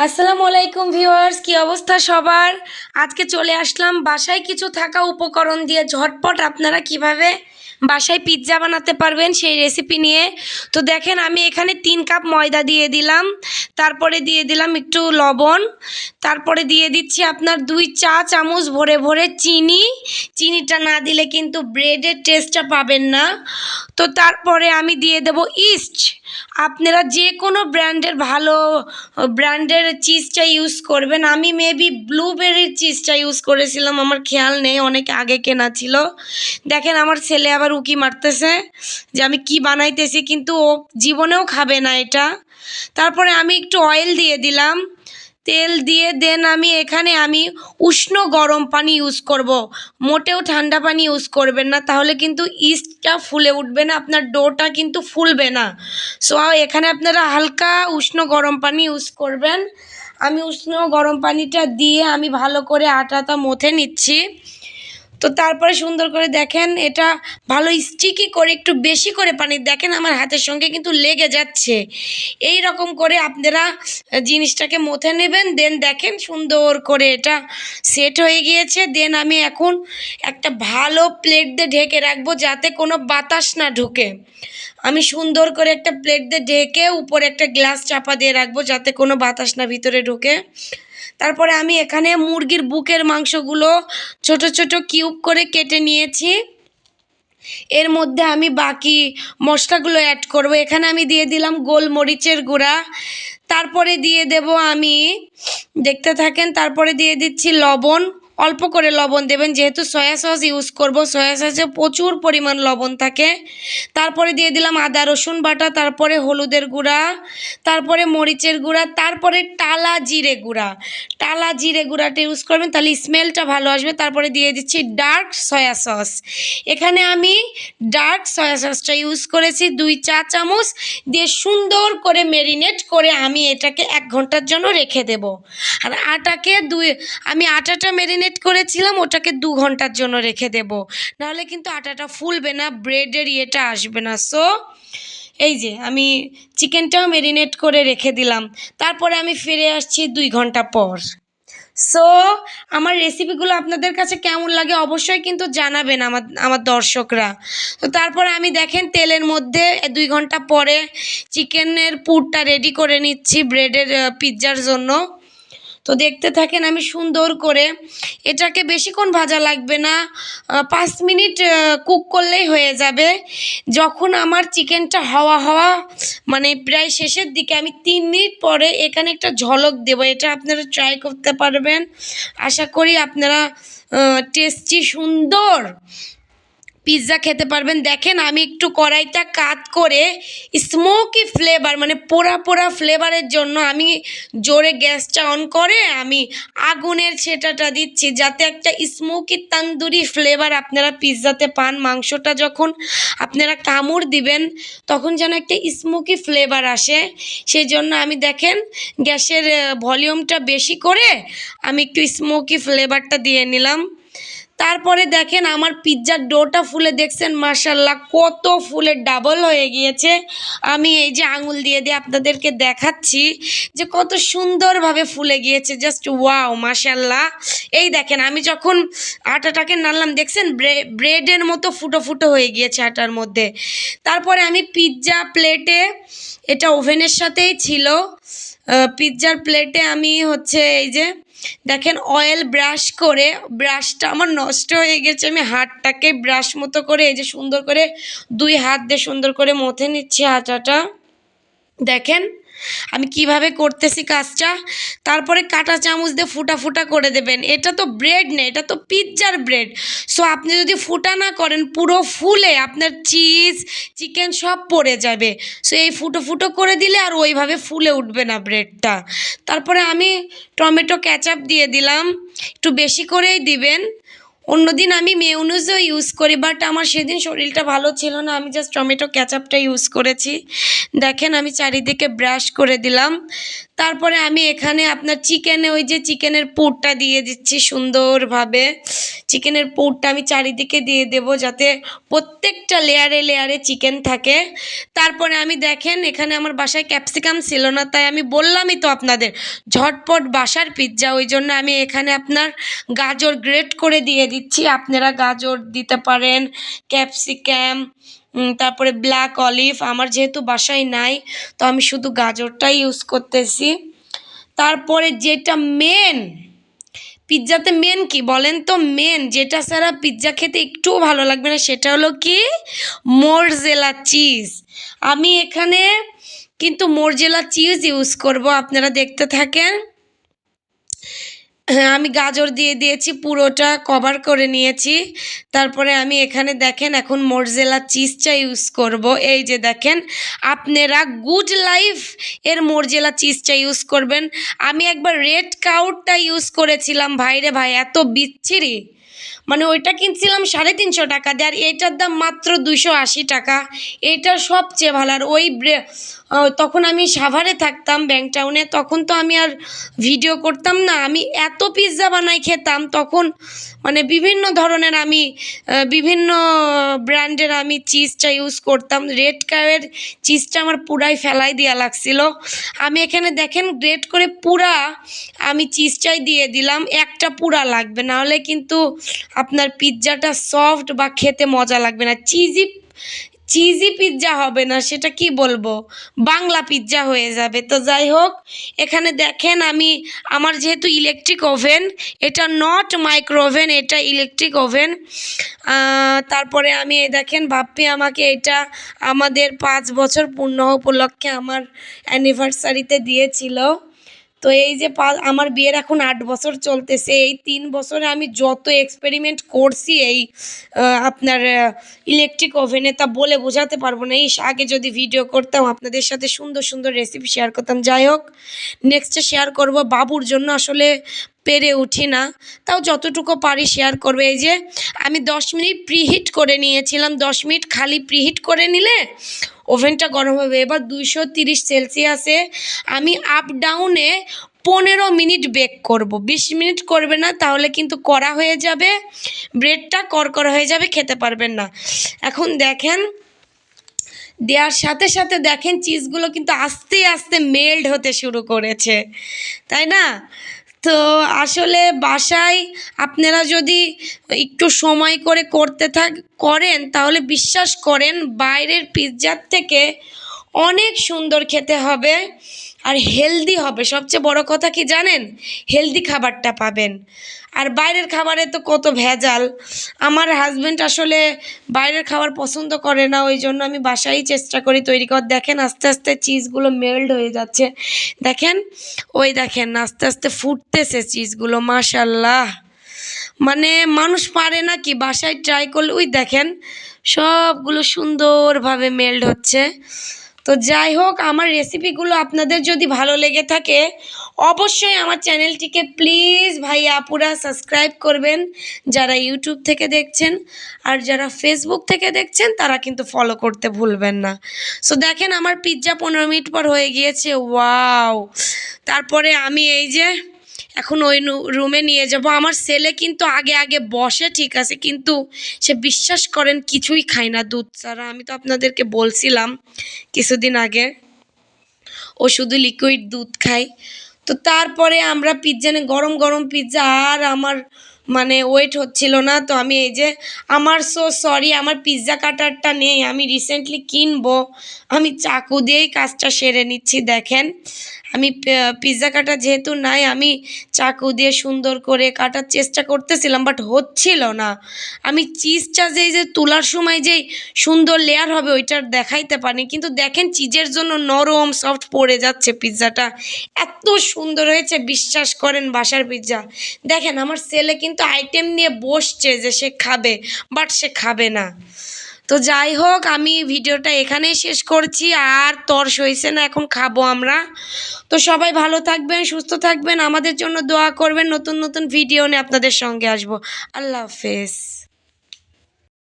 আসসালামু আলাইকুম ভিউয়ার্স, কি অবস্থা সবার। আজকে চলে আসলাম বাসায় কিছু থাকা উপকরণ দিয়ে ঝটপট আপনারা কিভাবে বাসায় পিৎজা বানাতে পারবেন সেই রেসিপি নিয়ে। তো দেখেন, আমি এখানে 3 কাপ ময়দা দিয়ে দিলাম, তারপরে দিয়ে দিলাম একটু লবণ, তারপরে দিয়ে দিচ্ছি আপনার 2 চা চামচ ভরে ভরে চিনি। চিনিটা না দিলে কিন্তু ব্রেডের টেস্টটা পাবেন না। তো তারপরে আমি দিয়ে দেব ইস্ট। আপনারা যে কোনো ব্র্যান্ডের ভালো ব্র্যান্ডের চিজটা ইউজ করবেন। আমি মেবি ব্লুবেরির চিজটা ইউজ করেছিলাম, আমার খেয়াল নেই, অনেক আগে কেনা ছিল। দেখেন আমার ছেলে আবার উকি মারতেছে যে আমি কি বানাইতেছি, কিন্তু ও জীবনেও খাবে না এটা। তারপরে আমি একটু অয়েল দিয়ে দিলাম, তেল দিয়ে দেন আমি এখানে উষ্ণ গরম পানি ইউজ করব। মোটেও ঠান্ডা পানি ইউজ করবেন না, তাহলে কিন্তু ইস্টটা ফুলে উঠবে না, আপনার ডোটা কিন্তু ফুলবে না। সো এখানে আপনারা হালকা উষ্ণ গরম পানি ইউজ করবেন। আমি উষ্ণ গরম পানিটা দিয়ে আমি ভালো করে আটাটা মথে নিচ্ছি। তো তারপরে সুন্দর করে দেখেন এটা ভালো স্টিকি করে একটু বেশি করে পানি, দেখেন আমার হাতের সঙ্গে কিন্তু লেগে যাচ্ছে। এই রকম করে আপনারা জিনিসটাকে মথে নেবেন। দেন দেখেন সুন্দর করে এটা সেট হয়ে গিয়েছে। দেন আমি এখন একটা ভালো প্লেট দিয়ে ঢেকে রাখবো যাতে কোনো বাতাস না ঢুকে। আমি সুন্দর করে একটা প্লেট দিয়ে ঢেকে উপরে একটা গ্লাস চাপা দিয়ে রাখবো যাতে কোনো বাতাস না ভিতরে ঢুকে। তারপরে আমি এখানে মুরগির বুকের মাংসগুলো ছোট ছোট কিউব করে কেটে নিয়েছি। এর মধ্যে আমি বাকি মশলাগুলো অ্যাড করব। এখানে আমি দিয়ে দিলাম গোলমরিচের গুঁড়া, তারপরে দিয়ে দেব আমি, দেখতে থাকেন, তারপরে দিয়ে দিচ্ছি লবণ। অল্প করে লবণ দেবেন, যেহেতু সয়া সস ইউজ করব, সয়া সসে প্রচুর পরিমাণ লবণ থাকে। তারপরে দিয়ে দিলাম আদা রসুন বাটা, তারপরে হলুদের গুঁড়া, তারপরে মরিচের গুঁড়া, তারপরে টালা জিরে গুঁড়া। টালা জিরে গুঁড়াটা ইউজ করবেন, তাহলে স্মেলটা ভালো আসবে। তারপরে দিয়ে দিচ্ছি ডার্ক সয়া সস। এখানে আমি ডার্ক সয়া সসটা ইউজ করেছি 2 চা চামচ, দিয়ে সুন্দর করে ম্যারিনেট করে আমি এটাকে 1 ঘন্টার জন্য রেখে দেব। আর আমি আটাটা ম্যারিনেট করেছিলাম, ওটাকে 2 ঘন্টার জন্য রেখে দেব, নাহলে কিন্তু আটাটা ফুলবে না, ব্রেডের ইয়েটা আসবে না। সো এই যে আমি চিকেনটাও ম্যারিনেট করে রেখে দিলাম। তারপরে আমি ফিরে আসছি 2 ঘন্টা পর। সো আমার রেসিপিগুলো আপনাদের কাছে কেমন লাগে অবশ্যই কিন্তু জানাবেন আমার আমার দর্শকরা। তো তারপরে আমি দেখেন তেলের মধ্যে 2 ঘন্টা পরে চিকেনের পুরটা রেডি করে নিচ্ছি ব্রেডের পিৎজার জন্য। তো দেখতে থাকেন, আমি সুন্দর করে এটাকে বেশিক্ষণ ভাজা লাগবে না, 5 মিনিট কুক করলেই হয়ে যাবে। যখন আমার চিকেনটা হাওয়া মানে প্রায় শেষের দিকে, আমি 3 মিনিট পরে এখানে একটা ঝলক দেব। এটা আপনারা ট্রাই করতে পারবেন, আশা করি আপনারা টেস্টি সুন্দর পিৎজা খেতে পারবেন। দেখেন আমি একটু কড়াইটা কাত করে স্মোকি ফ্লেভার, মানে পোড়া পোড়া ফ্লেভারের জন্য আমি জোরে গ্যাসটা অন করে আমি আগুনের ছেটাটা দিচ্ছি, যাতে একটা স্মোকি তান্দুরি ফ্লেভার আপনারা পিৎজাতে পান। মাংসটা যখন আপনারা কামড় দিবেন তখন যেন একটা স্মোকি ফ্লেভার আসে, সেই জন্য আমি দেখেন গ্যাসের ভলিউমটা বেশি করে আমি একটু স্মোকি ফ্লেভারটা দিয়ে নিলাম। তারপরে দেখেন আমার পিৎজার ডোটা ফুলে, দেখছেন মাশাল্লাহ কত ফুলে ডাবল হয়ে গিয়েছে। আমি এই যে আঙুল দিয়ে দিয়ে আপনাদেরকে দেখাচ্ছি যে কত সুন্দরভাবে ফুলে গিয়েছে, জাস্ট ওয়াও মাশাল্লাহ। এই দেখেন আমি যখন আটাটাকে নাড়লাম, দেখছেন ব্রেডের মতো ফুটো ফুটো হয়ে গিয়েছে আটার মধ্যে। তারপরে আমি পিৎজা প্লেটে, এটা ওভেনের সাথেই ছিল, পিৎজার প্লেটে আমি এই যে দেখেন অয়েল ব্রাশ করে, ব্রাশটা আমার নষ্ট হয়ে গেছে, আমি হাতটাকে ব্রাশ মতো করে এই যে সুন্দর করে 2 হাত দিয়ে সুন্দর করে মথে নিচ্ছি আটাটা। দেখেন আমি কিভাবে করতেছি কাজটা। তারপরে কাঁটা চামচ দিয়ে ফুটা ফুটা করে দেবেন। এটা তো ব্রেড নেই, এটা তো পিৎজার ব্রেড। সো আপনি যদি ফুটা না করেন পুরো ফুলে আপনার চিজ চিকেন সব পড়ে যাবে। সো এই ফুটো ফুটো করে দিলে আর ওইভাবে ফুলে উঠবে না ব্রেডটা। তারপরে আমি টমেটো কেচাপ দিয়ে দিলাম, একটু বেশি করেই দিবেন। অন্যদিন আমি মেয়োনিজও ইউজ করি, বাট আমার সেদিন শরীরটা ভালো ছিল না, আমি জাস্ট টমেটো কেচাপটা ইউজ করেছি। দেখেন আমি চারিদিকে ব্রাশ করে দিলাম। তারপরে আমি এখানে আপনার চিকেনে ওই যে চিকেনের পুরটা দিয়ে দিচ্ছি সুন্দরভাবে। চিকেনের পুরটা আমি চারিদিকে দিয়ে দেব যাতে প্রত্যেকটা লেয়ারে লেয়ারে চিকেন থাকে। তারপরে আমি দেখেন এখানে আমার বাসায় ক্যাপসিকাম ছিল না, তাই আমি বললামই তো আপনাদের ঝটপট বাসার পিৎজা, ওই জন্য আমি এখানে আপনার গাজর গ্রেট করে দিয়ে দিচ্ছি। আপনারা গাজর দিতে পারেন, ক্যাপসিকাম, তারপরে ব্ল্যাক অলিভ। আমার যেহেতু বাসায় নাই তো আমি শুধু গাজরটাই ইউজ করতেছি। তারপরে যেটা মেন পিৎজাতে মেন কি বলেন তো, মেন যেটা ছাড়া পিৎজা খেতে একটুও ভালো লাগবে না সেটা হলো কি মোরজেলা চিজ। আমি এখানে কিন্তু মোরজেলা চিজ ইউজ করব, আপনারা দেখতে থাকেন। হ্যাঁ, আমি গাজর দিয়ে দিয়েছি, পুরোটা কভার করে নিয়েছি। তারপরে আমি এখানে দেখেন এখন মোরজেলা চিজটা ইউজ করব। এই যে দেখেন আপনারা গুড লাইফ এর মোরজেলা চিজটা ইউজ করবেন। আমি একবার রেড কাউটটা ইউজ করেছিলাম, ভাইরে ভাই এত বিচ্ছিরি, মানে ওইটা কিনছিলাম 350 টাকা দিয়ে, আর এইটার দাম মাত্র 280 টাকা। এইটা সবচেয়ে ভালো। আর ওই তখন আমি সাভারে থাকতাম ব্যাংকটাউনে, তখন তো আমি আর ভিডিও করতাম না, আমি এত পিৎজা বানাই খেতাম তখন, মানে বিভিন্ন ধরনের আমি বিভিন্ন ব্র্যান্ডের আমি চিজটা ইউজ করতাম। রেড কাউয়ের চিজটা আমার পুরাই ফেলাই দেওয়া লাগছিল। আমি এখানে দেখেন গ্রেট করে পুরা আমি চিজটাই দিয়ে দিলাম, একটা পুরা লাগবে, নাহলে কিন্তু আপনার পিৎজাটা সফট বা খেতে মজা লাগবে না, চিজি চিজি পিৎজা হবে না, সেটা কি বলবো, বাংলা পিৎজা হয়ে যাবে। তো যাই হোক, এখানে দেখেন আমি আমার যেহেতু ইলেকট্রিক ওভেন, এটা নট মাইক্রো ওভেন, এটা ইলেকট্রিক ওভেন। তারপরে আমি দেখেন বাপ্পি আমাকে এটা আমাদের 5 বছর পূর্ণ উপলক্ষে আমার অ্যানিভার্সারিতে দিয়েছিল। তো এই যে আমার বিয়ের এখন 8 বছর চলতেছে, এই 3 বছরে আমি যত এক্সপেরিমেন্ট করছি এই আপনার ইলেকট্রিক ওভেনে তা বলে বোঝাতে পারবো না। এই আগে যদি ভিডিও করতাম আপনাদের সাথে সুন্দর সুন্দর রেসিপি শেয়ার করতাম। যাই হোক, নেক্সটে শেয়ার করব, বাবুর জন্য আসলে পেরে উঠি না, তাও যতটুকু পারি শেয়ার করবে। এই যে আমি 10 মিনিট প্রিহিট করে নিয়েছিলাম, 10 মিনিট খালি প্রিহিট করে নিলে ওভেনটা গরম হবে। এবার 230 সেলসিয়াসে আমি আপ ডাউনে 15 মিনিট বেক করব, 20 মিনিট করবে না, তাহলে কিন্তু কড়া হয়ে যাবে, ব্রেডটা করকরা হয়ে যাবে, খেতে পারবেন না। এখন দেখেন দেওয়ার সাথে সাথে দেখেন চিজগুলো কিন্তু আস্তে আস্তে মেল্ট হতে শুরু করেছে, তাই না? তো আসলে বাসায় আপনারা যদি একটু সময় করে করেন তাহলে বিশ্বাস করেন বাইরের পিৎজার থেকে অনেক সুন্দর খেতে হবে আর হেলদি হবে। সবচেয়ে বড় কথা কি জানেন, হেলদি খাবারটা পাবেন। আর বাইরের খাবারে তো কত ভেজাল। আমার হাজব্যান্ড আসলে বাইরের খাবার পছন্দ করে না, ওই জন্য আমি বাসায়ই চেষ্টা করি তৈরি কর। দেখেন আস্তে আস্তে চিজগুলো মেল্ট হয়ে যাচ্ছে, দেখেন ওই দেখেন আস্তে আস্তে ফুটতেছে চিজগুলো, মাশাল্লাহ। মানে মানুষ পারে না কি বাসায় ট্রাই করলে, ওই দেখেন সবগুলো সুন্দরভাবে মেল্ট হচ্ছে। তো যাই হোক, আমার রেসিপিগুলো আপনাদের যদি ভালো লেগে থাকে অবশ্যই আমার চ্যানেলটিকে প্লিজ ভাইয়া আপুরা সাবস্ক্রাইব করবেন, যারা ইউটিউব থেকে দেখছেন, আর যারা ফেসবুক থেকে দেখছেন তারা কিন্তু ফলো করতে ভুলবেন না। সো দেখেন আমার পিৎজা 15 মিনিট পর হয়ে গিয়েছে, ওয়াও। তারপরে আমি এই যে এখন ওই রুমে নিয়ে যাব। আমার ছেলে কিন্তু আগে আগে বসে ঠিক আছে, কিন্তু সে বিশ্বাস করেন কিছুই খায় না দুধ ছাড়া। আমি তো আপনাদেরকে বলছিলাম কিছুদিন আগে, ও শুধু লিকুইড দুধ খায়। তো তারপরে আমরা পিৎজা গরম গরম পিৎজা, আর আমার মানে ওয়েট হচ্ছিল না, তো আমি এই যে আমার সরি আমার পিৎজা কাটারটা নেই, আমি রিসেন্টলি কিনবো, আমি চাকু দিয়েই কাজটা সেরে নিচ্ছি। দেখেন আমি পিৎজা কাটা যেহেতু নাই, আমি চাকু দিয়ে সুন্দর করে কাটার চেষ্টা করতেছিলাম, বাট হচ্ছিল না। আমি চিজটা যে তোলার সময় যেই সুন্দর লেয়ার হবে ওইটার দেখাইতে পারিনি, কিন্তু দেখেন চিজের জন্য নরম সফট পড়ে যাচ্ছে পিৎজাটা, এত সুন্দর হয়েছে বিশ্বাস করেন বাসার পিৎজা। দেখেন আমার ছেলে কিন্তু আইটেম নিয়ে বসছে যে সে খাবে, বাট সে খাবে না। তো তো যাই হোক, আমি ভিডিওটা এখানেই শেষ করছি, আর তর্স হয়েছে না, এখন খাবো আমরা। তো সবাই ভালো থাকবেন, সুস্থ থাকবেন, আমাদের জন্য দোয়া করবেন। নতুন নতুন ভিডিও নিয়ে আপনাদের সঙ্গে আসবো। আল্লাহ হাফেজ।